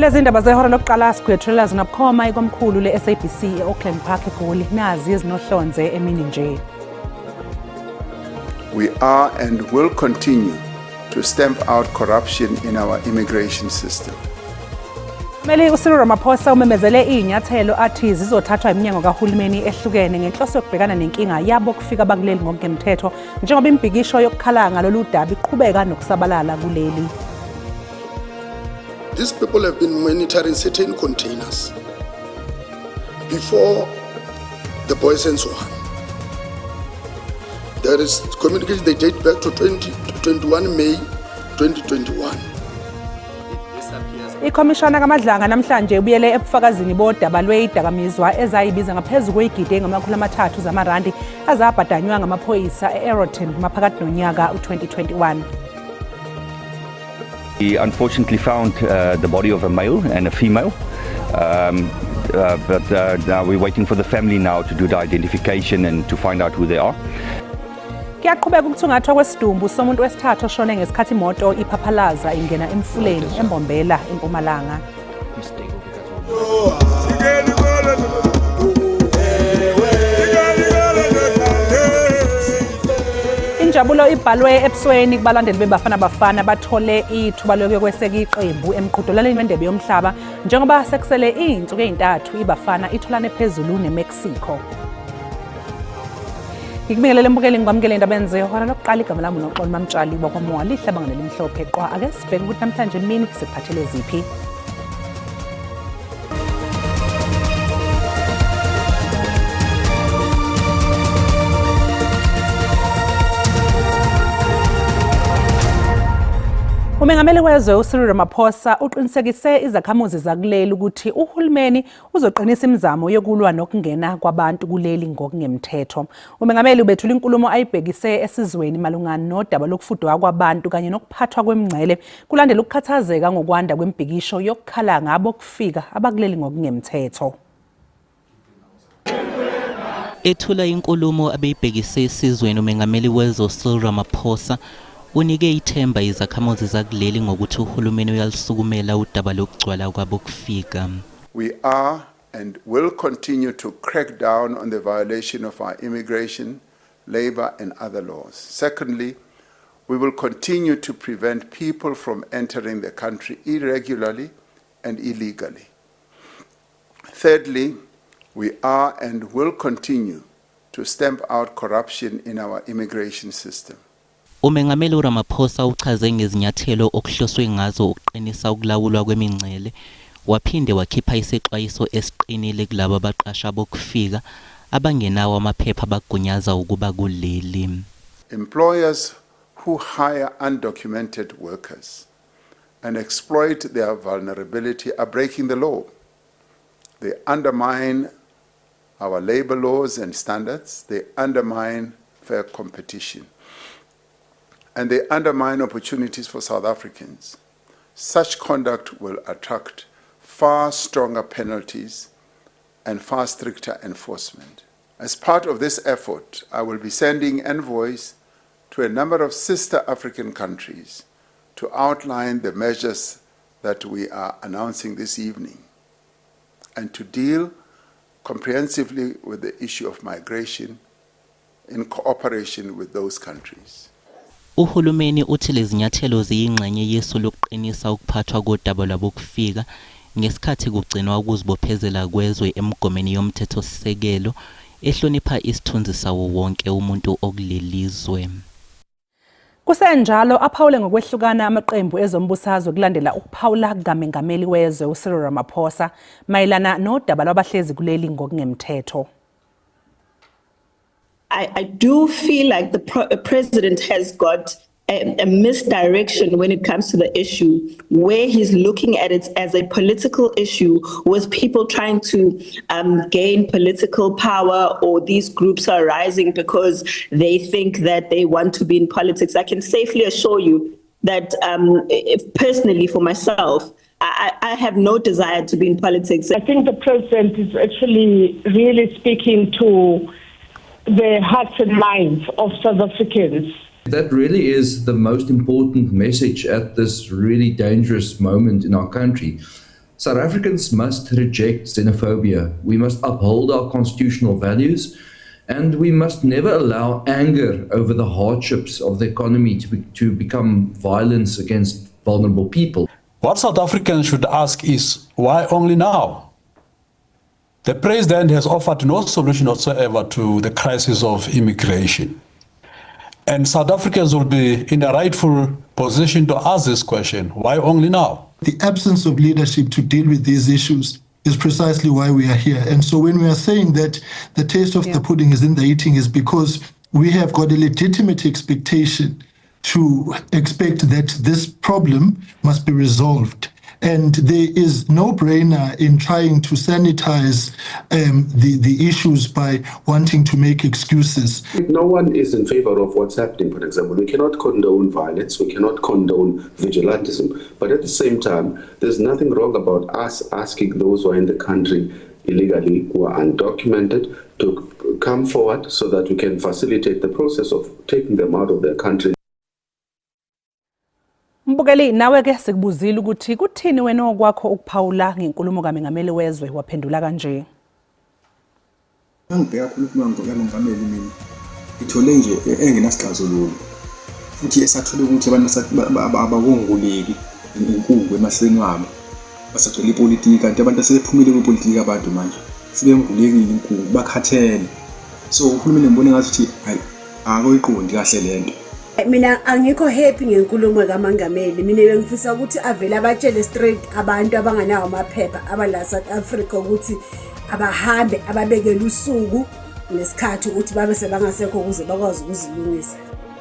Lezi ndaba zehora lokuqala sikwethula zinabukhoma ikomkhulu le-SABC e-Auckland Park eGoli nazi ezinohlonze emini nje. We are and will continue to stamp out corruption in our immigration system. Mele uCyril Ramaphosa umemezele inyathelo athi zizothathwa iminyango kahulumeni ehlukene ngenhloso yokubhekana nenkinga yabo kufika bakuleli ngokungemthetho njengoba imbhikisho yokukhalanga lolu daba iqhubeka nokusabalala kuleli. These people have been monitoring certain containers before the Boys and Swan. There is communication, they date back to 21 May 2021. Ikhomishana kaMadlanga namhlanje ubuyele ebufakazini bodaba lweyidakamizwa ezayibiza ngaphezulu kweyigidi engama-300 zamarandi azabhadanywa ngamaphoyisa e-Aeroton maphakathi nonyaka u-2021. We unfortunately found the body of a male and a female, but now we're waiting for the family now to do the identification and to find out who they are. Kuyaqhubeka ukuthungathwa kwesidumbu somuntu wesithathu oshone ngesikhathi imoto iphaphalaza ingena emfuleni eMbombela eMpumalanga. Injabulo ibhalwe ebusweni kubalandeli beBafana Bafana bathole ithuba lokuyokweseka iqembu emqhudelwaneni wendebe yomhlaba njengoba sekusele izinsuku ezintathu iBafana itholane phezulu neMexico. Ngikubingelele mbukeli ngikwamukele indaba enze hora lokuqala igama lami noXolo Mamtshali wakwaMoa lihlaba ngelimhlophe qwa ake sibheke ukuthi namhlanje imini sikuphathele ziphi. Umengameli wezwe uCyril Ramaphosa uqinisekise izakhamuzi zakuleli ukuthi uhulumeni uzoqinisa imizamo yokulwa nokungena kwabantu kuleli ngokungemthetho. Umengameli ubethula inkulumo ayibhekise esizweni malungana nodaba lokufudwa kwabantu kanye nokuphathwa kwemingcele kulandela ukukhathazeka ngokwanda kwembhikisho yokukhalanga abokufika abakuleli ngokungemthetho. Ethula inkulumo abeyibhekise esizweni umengameli wezwe uCyril Ramaphosa unike ithemba izakhamuzi zakuleli ngokuthi uhulumeni uyalisukumela udaba lokugcwala kwabokufika. We are and will continue to crack down on the violation of our immigration, labor and other laws. Secondly, we will continue to prevent people from entering the country irregularly and illegally. Thirdly, we are and will continue to stamp out corruption in our immigration system. Umengameli uRamaphosa uchaze ngezinyathelo okuhloswe ngazo ukuqinisa ukulawulwa kwemingcele waphinde wakhipha isexwayiso esiqinile kulabo abaqasha bokufika abangenawo amaphepha abagunyaza ukuba kuleli. Employers who hire undocumented workers and exploit their vulnerability are breaking the law. They undermine our labor laws and standards. They undermine fair competition. And they undermine opportunities for South Africans. Such conduct will attract far stronger penalties and far stricter enforcement. As part of this effort, I will be sending envoys to a number of sister African countries to outline the measures that we are announcing this evening and to deal comprehensively with the issue of migration in cooperation with those countries. Uhulumeni uthi lezinyathelo ziyingxenye yesu lokuqinisa ukuphathwa kodaba lwabokufika ngesikhathi kugcinwa ukuzibophezela kwezwe emgomeni yomthethosisekelo ehlonipha isithunzi sawo wonke umuntu okulelizwe. Kusenjalo aphawule ngokwehlukana amaqembu ezombusazwe kulandela ukuphawula kamengameli wezwe uCyril Ramaphosa mayelana nodaba lwabahlezi kuleli ngokungemthetho. I do feel like the president has got a misdirection when it comes to the issue, where he's looking at it as a political issue with people trying to gain political power, or these groups are rising because they think that they want to be in politics. I can safely assure you that if personally for myself, I have no desire to be in politics. I think the president is actually really speaking to the hearts and minds of South Africans. That really is the most important message at this really dangerous moment in our country. South Africans must reject xenophobia. We must uphold our constitutional values, and we must never allow anger over the hardships of the economy to become violence against vulnerable people. What South Africans should ask is, why only now? The president has offered no solution whatsoever to the crisis of immigration. And South Africans will be in a rightful position to ask this question, why only now? The absence of leadership to deal with these issues is precisely why we are here. And so when we are saying that the taste of the pudding is in the eating, is because we have got a legitimate expectation to expect that this problem must be resolved. And there is no brainer in trying to sanitize the issues by wanting to make excuses. No one is in favor of what's happening, for example. We cannot condone violence, we cannot condone vigilantism, but at the same time, there's nothing wrong about us asking those who are in the country illegally, who are undocumented, to come forward so that we can facilitate the process of taking them out of their country. Mbukeli, nawe ke sikubuzile ukuthi kuthini wena okwakho ukuphawula ngenkulumo kaMengameli wezwe waphendula kanje. Ngibheka kakhulu kaMengameli mina. Ithole nje engenasixazululo. Futhi esathole ukuthi abantu abakonguleki inkukhu emahleni wabo. Basagcwele ipolitiki kanti abantu asebephumile kwipolitiki abantu manje. Sibengulekile inkukhu bakhathele. So uhulumeni ngibone ngathi hayi akoyiqondi kahle lento. Mina angikho happy ngenkulumo kaMengameli. Mina bengifisa ukuthi avele abatshele straight abantu abanganawo amaphepha abala South Africa ukuthi abahambe ababekele usuku nesikhathi ukuthi babe sebangasekho ukuze bakwazi ukuzilungisa.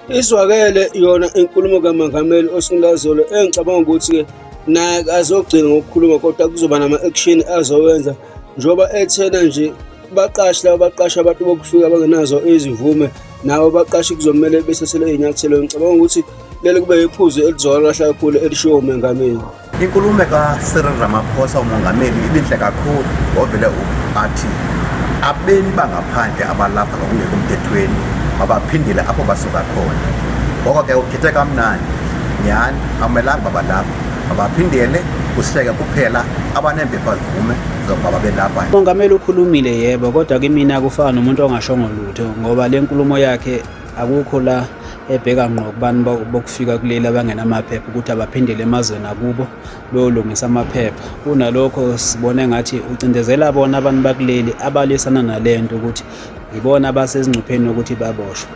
Iswakele yona inkulumo kaMengameli oSingilazolo engicabanga ukuthi ke naye azogcina ngokukhuluma kodwa kuzoba nama action azowenza njoba ethena nje baqashi labo baqasha abantu bokufika abangenazo izivume nawo baqashi kuzomela besesele izinyathelo. Ngicabanga ukuthi lele kube iphuzu elizwakala kakhulu elishiwo uMengameli. Inkulumo kaCyril Ramaphosa uMongameli ibinhle kakhulu ovele athi abeni bangaphandle abalapha ngokungekho emthethweni mabaphindile apho basuka khona. Ngoko ke ukhethe kamnandi nyani amelanga babalapha abaphindele kuseke kuphela abanempepha zivume zokuba belapha. uMongameli ukhulumile yebo, kodwa kimina kufana nomuntu ongashongo lutho ngoba le nkulumo yakhe akukho la ebheka ngqo kubani bokufika kuleli abangenamaphepha ukuthi abaphindele emazweni akubo beyolungisa amaphepha. Kunalokho sibone ngathi ucindezela bona abantu bakuleli abalisana nalento ukuthi ibona abasezingcupheni ukuthi baboshwe.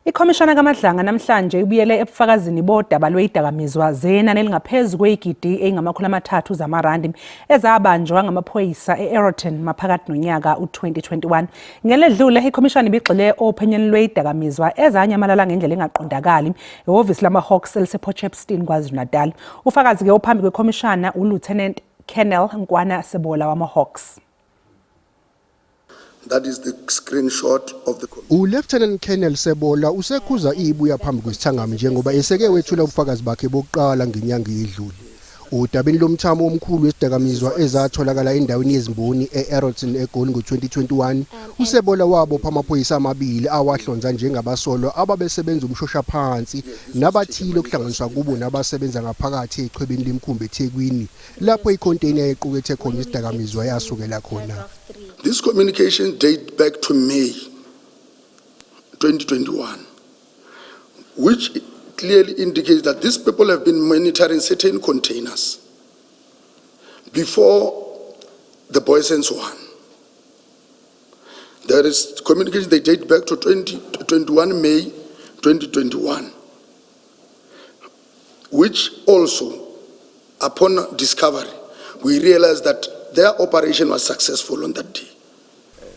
Ikhomishana kaMadlanga namhlanje ibuyele ebufakazini bodaba lwezidakamizwa zenani elingaphezu kwezigidi ezingama-300 zamarandi ezabanjwa ngamaphoyisa e-Aeroton maphakathi nonyaka u-2021. Ngeledlule ikhomishana ibigxile ophenyweni lwezidakamizwa ezanyamalala ngendlela engaqondakali ehhovisi lama-Hawks elisePortshepstone KwaZulu-Natal. Ufakazi ke ophambi kwekhomishana uLieutenant Colonel Nkwana Sebola wama-Hawks. That is the screenshot of the Lieutenant Colonel Sebola usekhuza ibuya phambi kwesithangami njengoba eseke wethula ubufakazi bakhe bokuqala ngenyanga edlule. Udabeni lomthamo omkhulu wesidakamizwa ezatholakala endaweni yezimboni e-Aeroton eGoli ngo-2021, uSebola wabopha amaphoyisa amabili awahlonza njengabasolwa ababesebenza umshosha phansi nabathile okuhlanganiswa kubo nabasebenza ngaphakathi echwebeni lemkhumbi eThekwini lapho icontainer equkethe khona isidakamizwa yasukela khona. This communication date back to May 2021, which clearly indicates that these people have been monitoring certain containers before the Boysense one. There is communication, they date back to 21 May 2021, which also, upon discovery, we realized that their operation was successful on that day.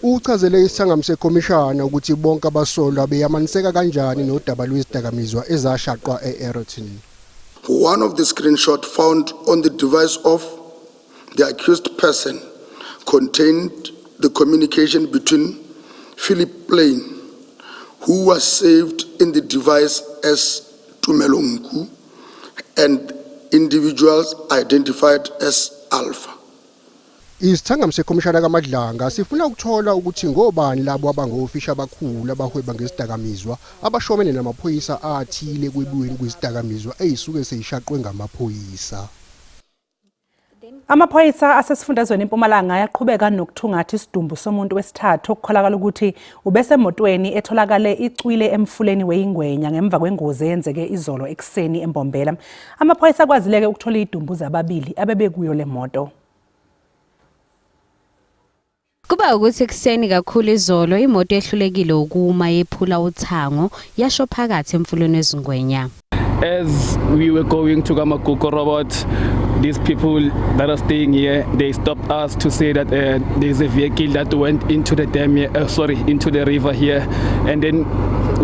Uchazele isithangami sekhomishana ukuthi bonke abasolwa beyamaniseka kanjani nodaba lwezidakamizwa ezashaqwa e-Aeroton. One of the screenshots found on the device of the accused person contained the communication between Philip Plain, who was saved in the device as Tumelongu, and individuals identified as alpha. Isithangami sekhomishana kaMadlanga sifuna ukuthola ukuthi ngobani labo abangofisha abakhulu abahweba ngesidakamizwa abashomene namaphoyisa athile kwebuweni kwesidakamizwa eyisuke seyishaqwe ngamaphoyisa. Amaphoyisa asesifundazweni eMpumalanga ayaqhubeka nokuthungatha isidumbu somuntu wesithathu okukholakala ukuthi ubesemotweni etholakale icwile emfuleni weingwenya ngemva kwengozi eyenzeke izolo ekseni eMbombela. Amaphoyisa kwazileke ukuthola idumbu zababili abebekuyo le moto. Kuba ukuthi ekseni kakhulu izolo imoto ehlulekile ukuma yephula uthango yasho phakathi emfuleni wezingwenya. As we were going to Kamaguko Robot, these people that are staying here, they stopped us to say that there's a vehicle that went into the dam here, into the river here. And then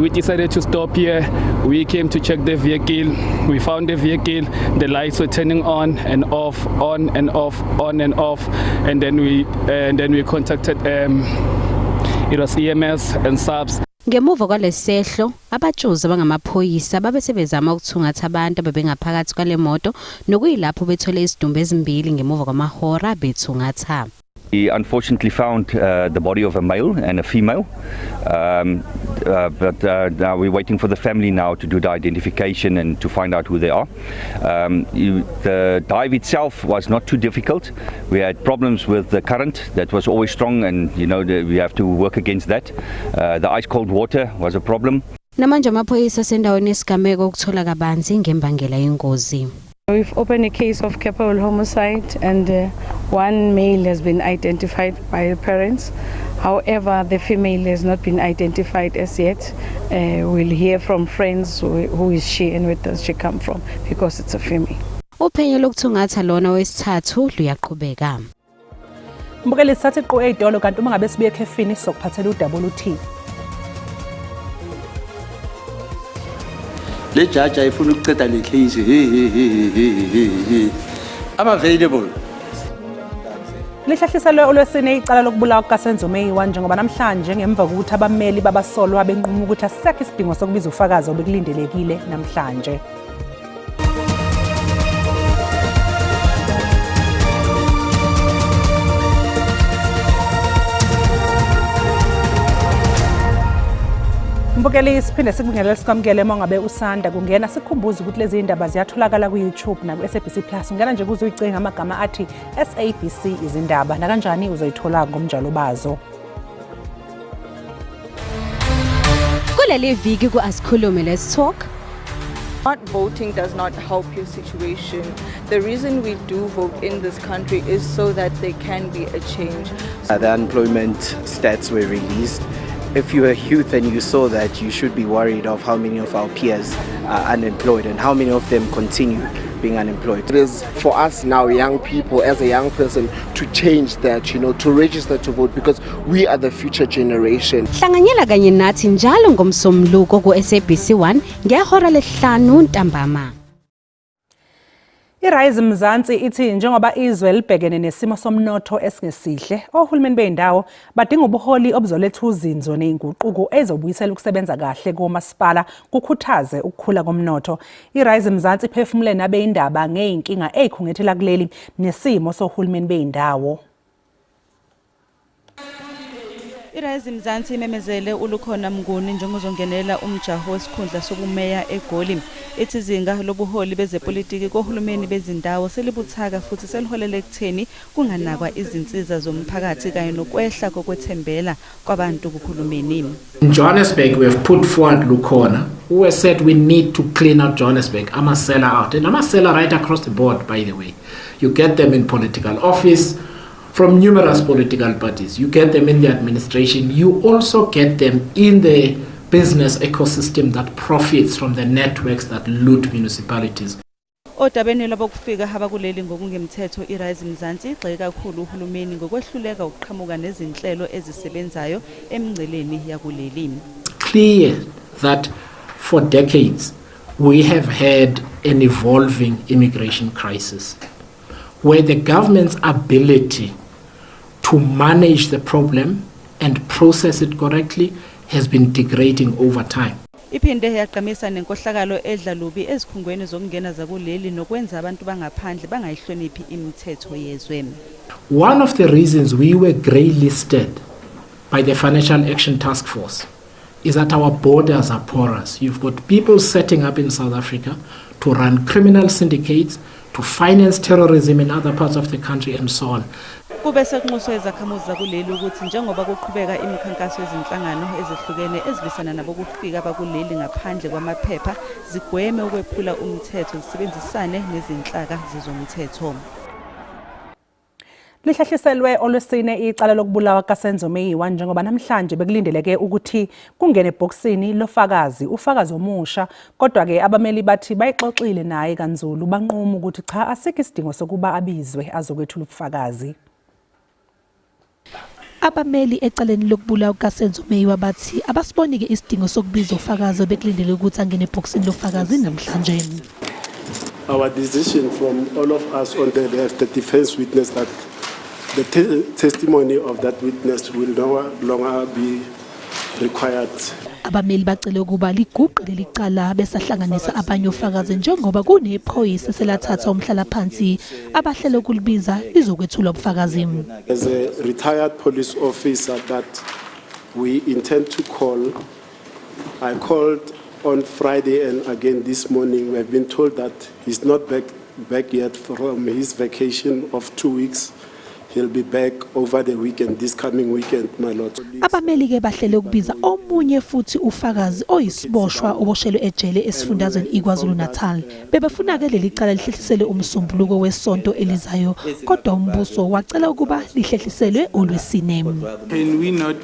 we decided to stop here. We came to check the vehicle. We found the vehicle. The lights were turning on and off, on and off, on and off. And then we contacted it was EMS and SAPS. Ngemuva kwalesehlo abatshuzi abangamaphoyisa babesebezama ukuthungatha abantu ababengaphakathi kwale moto nokuyilapho bethole isidumbu ezimbili ngemuva kwamahora bethungatha. We unfortunately found the body of a male and a female, but now we're waiting for the family now to do the identification and to find out who they are. The dive itself was not too difficult. We had problems with the current that was always strong, and we have to work against that. The ice cold water was a problem. Namanje amaphoyisa sendaweni esigameko ukuthola kabanzi ngembangela yengozi. We've opened a case of culpable homicide, and one male has been identified by the parents. However, the female has not been identified as yet. We'll hear from friends who is she and where does she come from, because it's a female. Uphenyo lokuthungatha lona wesithathu luyaqhubeka. Mbukeli sathi qo edolo kanti uma ngabe sibuye ekhefini sokuphathela uWT. Le judge ayifuna ukuceda le case available. Lihlahliselwe olwesine icala lokubulawa kukaSenzo Meyiwa njengoba namhlanje ngemva kokuthi abameli babasolwa benquma ukuthi asekho isidingo sokubiza ufakazi obekulindelekile namhlanje. Mbukeli siphinde sikubingelele sikwamukele mongabe usanda kungena sikhumbuza ukuthi lezi indaba ziyatholakala ku YouTube na ku SABC Plus. Ungena nje kuze uyicinga amagama athi SABC izindaba na kanjani uzoyithola ngomnjalo bazo. Kuleli viki ku Asikhulume Let's Talk. Not voting does not help your situation. The reason we do vote in this country is so that there can be a change. The unemployment stats were released. If you're a youth and you saw that, you should be worried of how many of our peers are unemployed and how many of them continue being unemployed. It is for us now, young people, as a young person, to change that, to register to vote, because we are the future generation. Hlanganyela kanye nathi njalo ngomsombuluko ku SABC1 ngehora le5 ntambama. iRise Mzansi ithi njengoba izwe libhekene nesimo somnotho esingesihle, ohulumeni beendawo badinga ubuholi obuzoletha uzinzo nezinguquko ezobuyisela ukusebenza kahle komasipala kukhuthaze ukukhula komnotho. iRise Mzansi iphefumule nabeindaba ngeinkinga ezikhungethela kuleli nesimo sohulumeni beendawo. iRise Mzansi imemezele uLukhona Mnguni njengozongenela umjaho wesikhundla sobumeya eGoli. Ithi izinga lobuholi bezepolitiki kohulumeni bezindawo selibuthaka futhi seliholele ekutheni kunganakwa izinsiza zomphakathi kanye nokwehla kokwethembela kwabantu kuhulumeni. In Johannesburg, we have put forward Lukhona, who has said we need to clean out Johannesburg. I'm a seller out, and I'm a seller right across the board, by the way. You get them in political office, from numerous political parties. You get them in the administration. You also get them in the business ecosystem that profits from the networks that loot municipalities. Odabeni labokufika abakuleli ngokungemthetho iRise Mzansi igxeke kakhulu uhulumeni ngokwehluleka ukuqhamuka nezinhlelo ezisebenzayo emngceleni yakuleli. Clear that for decades we have had an evolving immigration crisis where the government's ability to manage the problem and process it correctly has been degrading over time. Iphinde yaqhamisa nenkohlakalo edla lubi ezikhungweni zokungena zakuleli nokwenza abantu bangaphandle bangayihloniphi imithetho yezwe. One of the reasons we were grey-listed by the Financial Action Task Force is that our borders are porous. You've got people setting up in South Africa to run criminal syndicates, to finance terrorism in other parts of the country and so on. Kube sekunxuswe izakhamuzi zakuleli ukuthi njengoba kuqhubeka imikhankaso yezinhlangano ezihlukene ezibisana nabo ukufika bakuleli ngaphandle kwamaphepha zigweme ukwephula umthetho zisebenzisane nezinhlaka zezomthetho. Lihlahliselwe olwesine icala lokubulawa kaSenzo Meyiwa njengoba namhlanje bekulindeleke ukuthi kungene ebhokisini lofakazi ufakazi omusha kodwa ke abameli bathi bayixoxile naye kanzulu banquma ukuthi cha asikho isidingo sokuba abizwe azokwethula ubufakazi. Abameli ecaleni lokubulawa kaSenzo Meyiwa bathi abasibonike isidingo sokubiza ufakazi bekulindele ukuthi angene ebhokisini lofakazi namhlanje. Our decision from all of us on the left, the defense witness, that the testimony of that witness will no longer be required. Abameli bacele ukuba liguqe leli cala besahlanganisa abanye ofakazi njengoba kunephoyisa selathatha umhlala phansi abahlele ukulibiza lizokwethula ubufakazi. As a retired police officer that we intend to call, I called on Friday and again this morning. We have been told that he's not back yet from his vacation of 2 weeks. He'll be back over the weekend, this coming weekend, my lord. Abameli ke bahlele ukubiza omunye futhi ufakazi oyisiboshwa oboshelwe ejele esifundazweni iKwaZulu Natal. Bebefuna ke leli cala lihlehlisele umsombuluko wesonto elizayo kodwa umbuso wacela ukuba lihlehliselwe olwesine. Can we not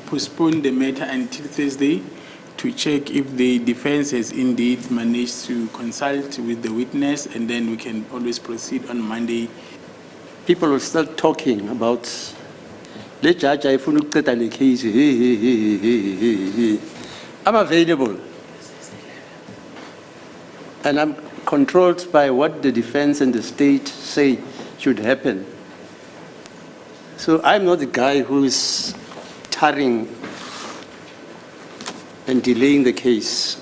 postpone the matter until Thursday to check if the defense has indeed managed to consult with the witness, and then we can always proceed on Monday. People will start talking about the judge ayifuna ukuqeda le case. I'm available and I'm controlled by what the defense and the state say should happen. So I'm not the guy who is tarring and delaying the case.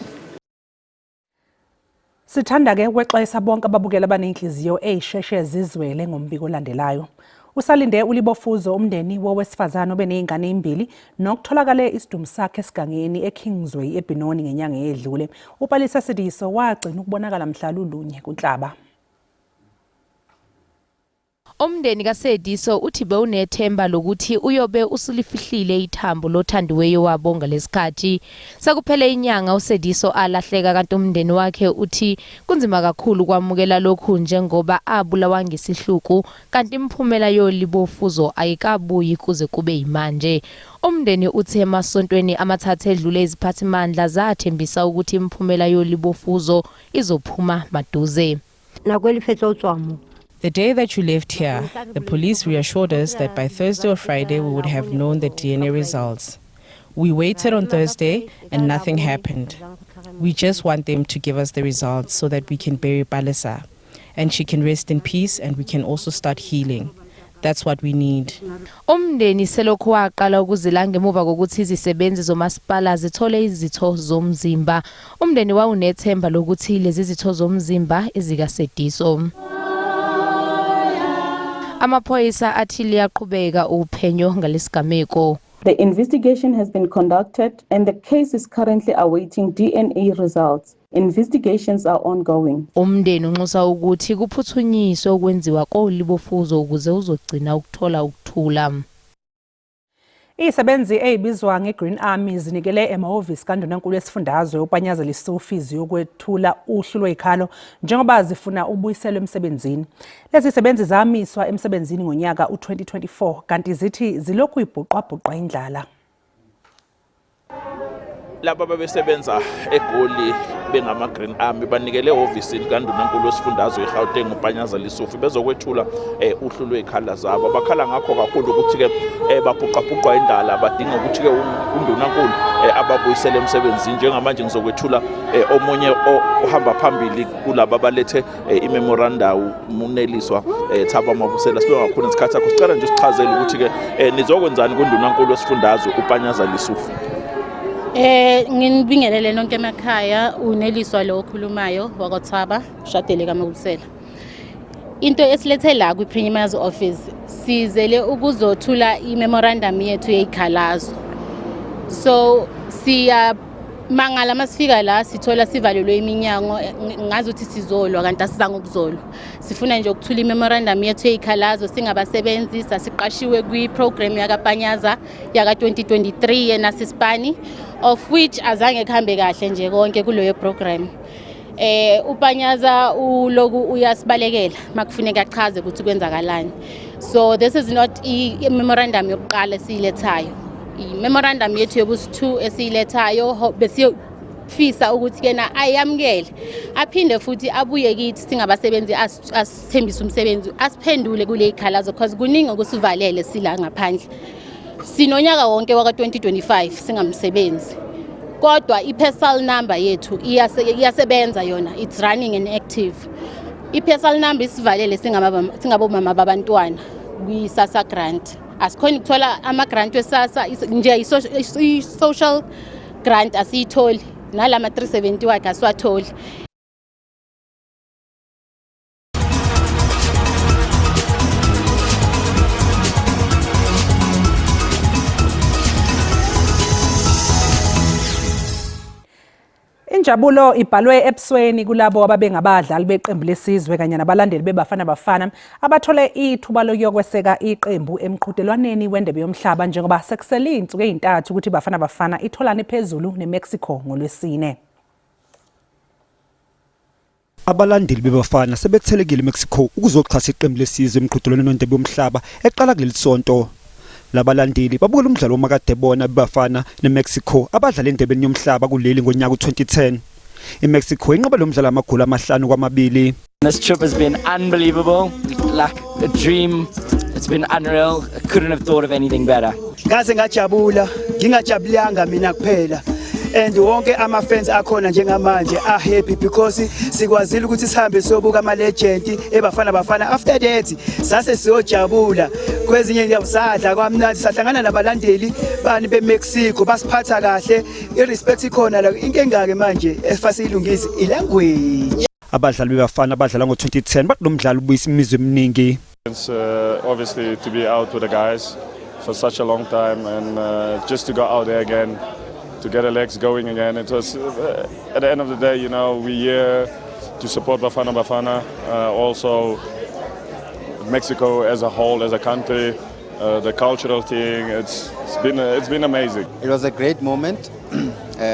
Sithanda ke ukwexesa bonke ababukela abanenhliziyo ezisheshe zizwele ngombiko olandelayo. Usalinde ulibofuzo umndeni wowesifazana obenezingane ezimbili nokutholakala isidumo sakhe esigangeni eKingsway eBenoni ngenyanga edlule. uPalisa Sidiso wagcina ukubonakala mhla lulunye kuNhlaba. Umndeni kaSediso uthi bewunethemba lokuthi uyobe usulifihlile ithambo lothandiweyo wabo ngalesikhathi. Sekuphele inyanga uSediso alahleka kanti umndeni wakhe uthi kunzima kakhulu kwamukela lokhu njengoba abulawa ngesihluku kanti imphumela yolibofuzo ayikabuyi kuze kube yimanje. Umndeni uthi emasontweni amathathu edlule iziphathimandla zathembisa ukuthi imphumela yolibofuzo izophuma maduze. The day that you left here, the police reassured us that by Thursday or Friday we would have known the DNA results. We waited on Thursday and nothing happened. We just want them to give us the results so that we can bury Palisa and she can rest in peace and we can also start healing. That's what we need. Umndeni selokhu waqala ukuzila ngemuva kokuthi izisebenzi zomasipala zithole izitho zomzimba. Umndeni wawunethemba lokuthi lezi zitho zomzimba ezikaSediso. Amaphoyisa athi liyaqhubeka uphenyo ngalesigameko. The investigation has been conducted and the case is currently awaiting DNA results. Investigations are ongoing. Umndeni unxusa ukuthi kuphuthunyiswe ukwenziwa kolibofuzo ukuze uzogcina ukuthola ukuthula. Izisebenzi ezibizwa ngeGreen Army zinikele emahhovisi kaNdunankulu wesifundazwe uPanyaza Lesufi yokwethula uhlu lwezikhalo njengoba zifuna ubuyiselwe emsebenzini. Lezi zisebenzi zamiswa emsebenzini ngonyaka u2024 kanti zithi zilokhu ibhuqabhuqa indlala. Laba babesebenza eGoli bengama-Green Army banikele ehhovisini kaNdunankulu wesifundazwe eGauteng uPanyaza Lesufi bezokwethula uhlu lwezikhala zabo. Bakhala ngakho kakhulu ukuthi-ke babhuqabhuqa indlala badinga ukuthi-ke uNdunankulu ababuyisele emsebenzini. Njengamanje ngizokwethula omunye ohamba phambili kulaba balethe imemorandum uNeliswa Thaba Mabusela. Sibe ngakhona isikhathi sakho sicela nje usichazele ukuthi-ke nizokwenzani kuNdunankulu wesifundazwe uPanyaza Lesufi. Nginibingelele nonke emakhaya uneliswa lo okhulumayo wakwaThaba ushadele kaMabusela. Into esilethe la kwi-Premier's office sizele ukuzothula i-memorandum yethu yeyikhalazo. So mangala masifika la sithola sivalelwe iminyango ngazi ukuthi sizolwa kanti asizange ukuzolwa. Sifuna nje ukuthula i-memorandum yethu yeyikhalazo singabasebenzi sasiqashiwe kwi-program yakaPanyaza yaka 2023 yeNasispani of which azange kuhambe kahle nje konke kuleyo program. uPanyaza uloku uyasibalekela makufuneka achaze ukuthi kwenzakalani. So this is not a memorandum yokuqala esilethayo. I-memorandum yethu yobusi-2 esilethayo besiyofisa ukuthi yena ayamkele aphinde futhi abuye kithi singabasebenzi asithembise umsebenzi asiphendule kule ikhalazo because kuningi okusivalele sila ngaphandle. Sinonyaka wonke waka 2025 singamsebenzi. Kodwa i-personal number yethu iyasebenza yona, it's running and active. I-personal number isivalele singabomama babantwana kwi-SASSA grant. Asikhona ukuthola ama-grant we-SASSA nje i-social grant asiyitholi nalama 370 wakhe asiwatholi. Injabulo ibhalwe ebusweni kulabo ababengabadlali beqembu lesizwe kanye nabalandeli beBafana Bafana abathole ithuba lokuyokweseka iqembu emqhudelwaneni wendebe yomhlaba njengoba sekusele izinsuku ezintathu ukuthi iBafana Bafana itholane phezulu neMexico ngolwesine. Abalandeli beBafana sebethelekile eMexico ukuzoxhasa iqembu lesizwe emqhudelwaneni wendebe yomhlaba eqala kuleli sonto. Labalandeli babuka umdlalo omakade bona beBafana neMexico abadlala endebeni yomhlaba kuleli ngonyaka u2010. iMexico inqoba lo mdlalo amagoli amahlanu kwamabili. This trip has been unbelievable, like a dream. It's been unreal. I couldn't have thought of anything better. Ngaze ngajabula, ngingajabulanga mina kuphela. And wonke ama fans akhona njengamanje are happy because sikwazile ukuthi sihambe siyobuka ama legend eBafana Bafana. After that sase siyojabula kwezinye indawo sadla kwamnandi sahlangana nabalandeli bani beMexico basiphatha kahle irespect ikhona la inkinga ke manje efasilungisi ilanguage. Abadlali beBafana abadlala ngo2010 bakunomdlalo ubuyisa imizwe eminingi. It's obviously to be out with the guys for such a long time and just to go out there again to get the legs going again. It was at the end of the day, you know, we're here to support Bafana Bafana, also Mexico as a whole, as a country, the cultural thing. It's been amazing. It was a great moment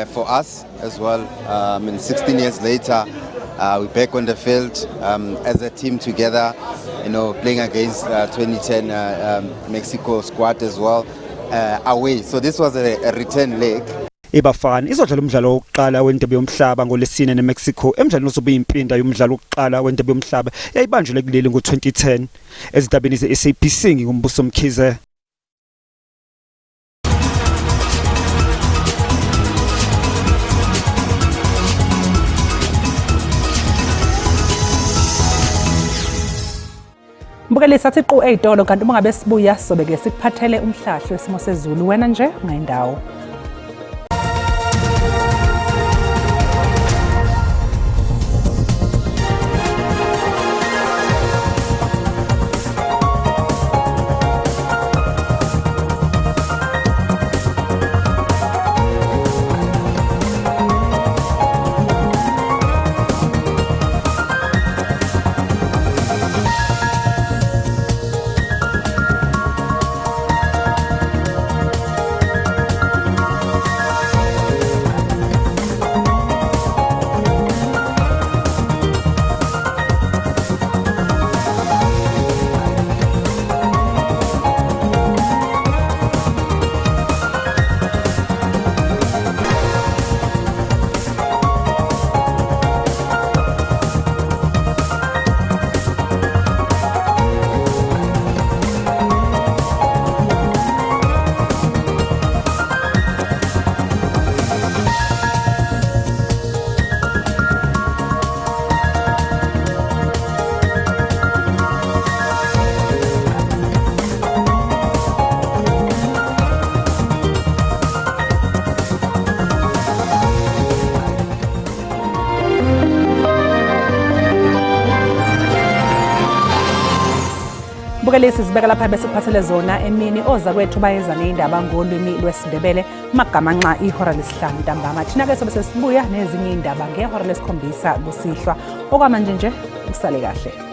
for us as well. 16 years later, we're back on the field as a team together, you know, playing against 2010 Mexico squad as well away. So this was a return leg. iBafana izodlala umdlalo wokuqala wendebe yomhlaba ngolesine neMexico emidlalweni ozobe impinda yomdlalo wokuqala wendebe yomhlaba yayibanjwe kuleli ngo2010 ezindabeni zeSABC ngumbuso Mkhize. Mbukeli sathi qu eyitolo kanti uma ngabe sibuya sobeke sikuphathele umhlahlo wesimo sezulu wena nje ngayindawo. Bukelisi sibeka lapha bese kuphathele zona emini oza kwethu bayeza neindaba ngolwimi lwesiNdebele magamanxa ihora lesihlanu ntambama. Thina ke sobe sesibuya nezinye indaba ngehora lesikhombisa kusihlwa. Okwamanje nje usale kahle.